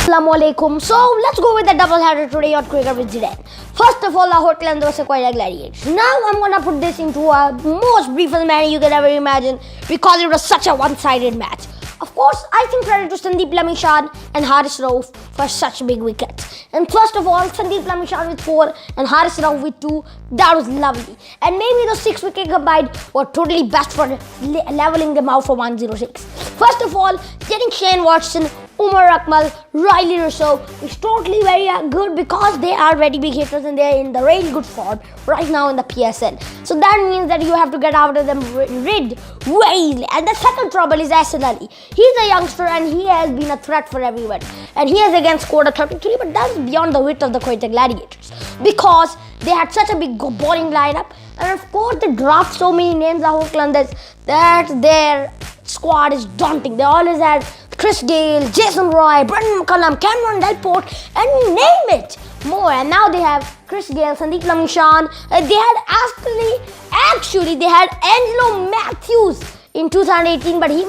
Assalamualaikum. So let's go with the double header today on cricket with Zidane. First of all, Lahore Qalandars versus Quetta Gladiators. Now I'm gonna put this into a most briefest manner you can ever imagine because it was such a one-sided match. Of course, I think credit to Sandeep Lamishan and Haris Rauf for such big wickets. And first of all, Sandeep Lamishan with 4 and Haris Rauf with 2. That was lovely. And maybe those 6 wickets combined were totally best for leveling them out for 106. First of all, getting Shane Watson, Umar Akmal, Riley Rousseau is totally very good because they are very big hitters and they are in the really good form right now in the PSL. So that means that you have to get out of them rid very easily. And the second trouble is Ahsan Ali. He's a youngster and he has been a threat for everyone. And he has again scored a 33, but that's beyond the width of the Quetta Gladiators because they had such a big bowling lineup. And of course, they draft so many names, Lahore Qalandars, that their squad is daunting. They always had Chris Gale, Jason Roy, Brendan McCullum, Cameron Delport, and name it more. And now they have Chris Gale, Sandeep Lamishan. They had actually they had Angelo Matthews in 2018, but he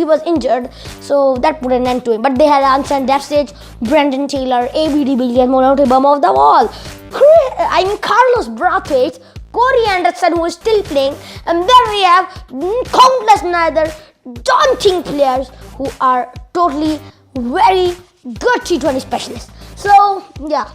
was injured, so that put an end to him. But they had Answer and Death Stage, Brendan Taylor, A.B. de Villiers, more notable bum of the wall. Carlos Brathwaite, Corey Anderson, who is still playing, and then we have countless other daunting players who are totally very good T20 specialists. So yeah,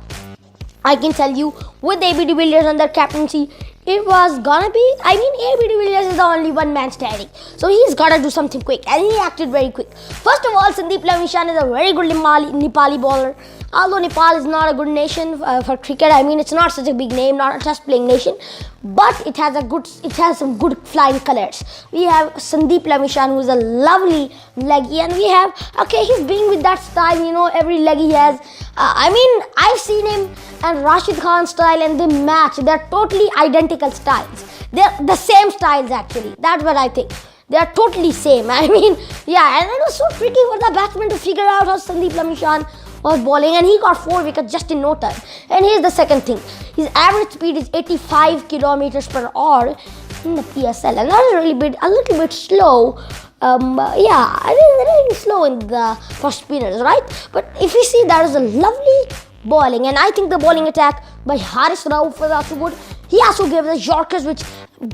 I can tell you with A.B. de Villiers under captaincy, it was gonna be, A.B. de Villiers is the only one man standing. So he's gotta do something quick, and he acted very quick. First of all, Sandeep Lamishan is a very good Nepali bowler. Although Nepal is not a good nation for cricket, it's not such a big name, not a test playing nation, but it has some good flying colours. We have Sandeep Lamishan, who is a lovely leggy, and we have, he's being with that style, every leg he has. I've seen him and Rashid Khan's style, and they match. They're totally identical styles. They're the same styles actually. That's what I think. They are totally same. And it was so tricky for the batsman to figure out how Sandeep Lamishan was bowling, and he got 4 wickets just in no time. And here's the second thing: his average speed is 85 kilometers per hour in the PSL, and that is a little bit slow. Really slow in the for spinners, right? But if you see, that is a lovely bowling, and I think the bowling attack by Haris Rauf was also good. He also gave the Yorkers which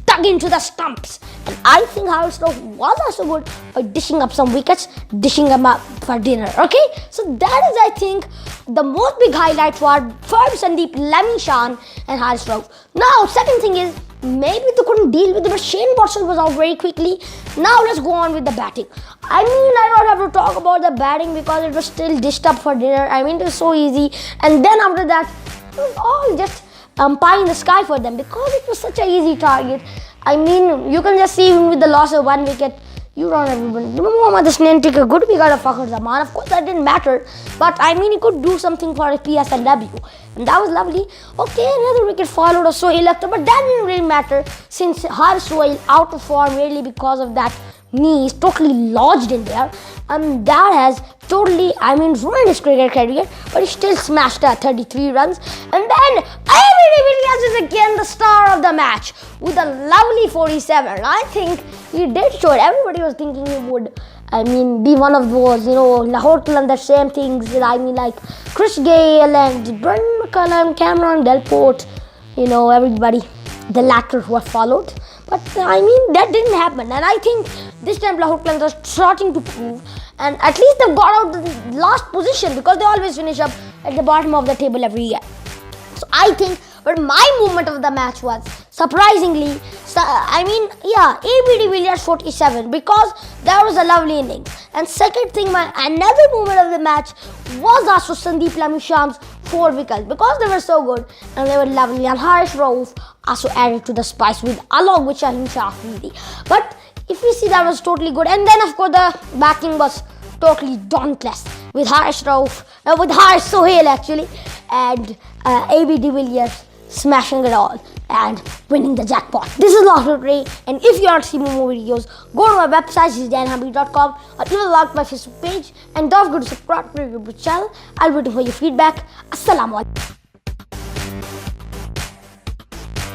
dug into the stumps, and I think Haris Rauf was also good by dishing up some wickets, dishing them up for dinner. Okay, so that is, I think, the most big highlight for Sandeep Lamishan and Haris Rauf. Now, second thing is, maybe they couldn't deal with it, but Shane Watson was out very quickly. Now let's go on with the batting. I don't have to talk about the batting because it was still dished up for dinner. It was so easy. And then after that, it was all just pie in the sky for them because it was such an easy target. You can just see even with the loss of 1 wicket, you don't even Muhammad Hasnain took a good wicket of Fakhar Zaman. Of course, that didn't matter, but he could do something for a PSLW, and that was lovely. Okay, another wicket followed or so he left, but that didn't really matter since Haris Rauf out of form really because of that knee is totally lodged in there, and that has totally ruined his cricket career, but he still smashed 33 runs. And then A.B. de Villiers is again the star of the match with a lovely 47. I think he did show it. Everybody was thinking he would be one of those, Lahore Qalandars, same things, like Chris Gale and Brendan McCullum, Cameron Delport, everybody, the latter who have followed. But that didn't happen, and I think this time Lahore Qalandars are starting to prove, and at least they've got out the last position because they always finish up at the bottom of the table every year. So I think, but my moment of the match was surprisingly, A.B. de Villiers 47 because that was a lovely innings. And second thing, another moment of the match was also Sandeep Lamishan's 4 wickets because they were so good and they were lovely. And Haris Rauf also added to the spice along with Shaheen Shah Afridi. But if you see, that was totally good. And then of course the batting was totally dauntless with Haris Rauf, with Haris Sohail actually, and A.B. de Villiers smashing it all and winning the jackpot. This is Lahore Ray, and if you want to see more videos, go to my website zidanehamid.com, or even like my Facebook page, and don't forget to subscribe to my YouTube channel. I'll be waiting for your feedback. Assalamu alaikum.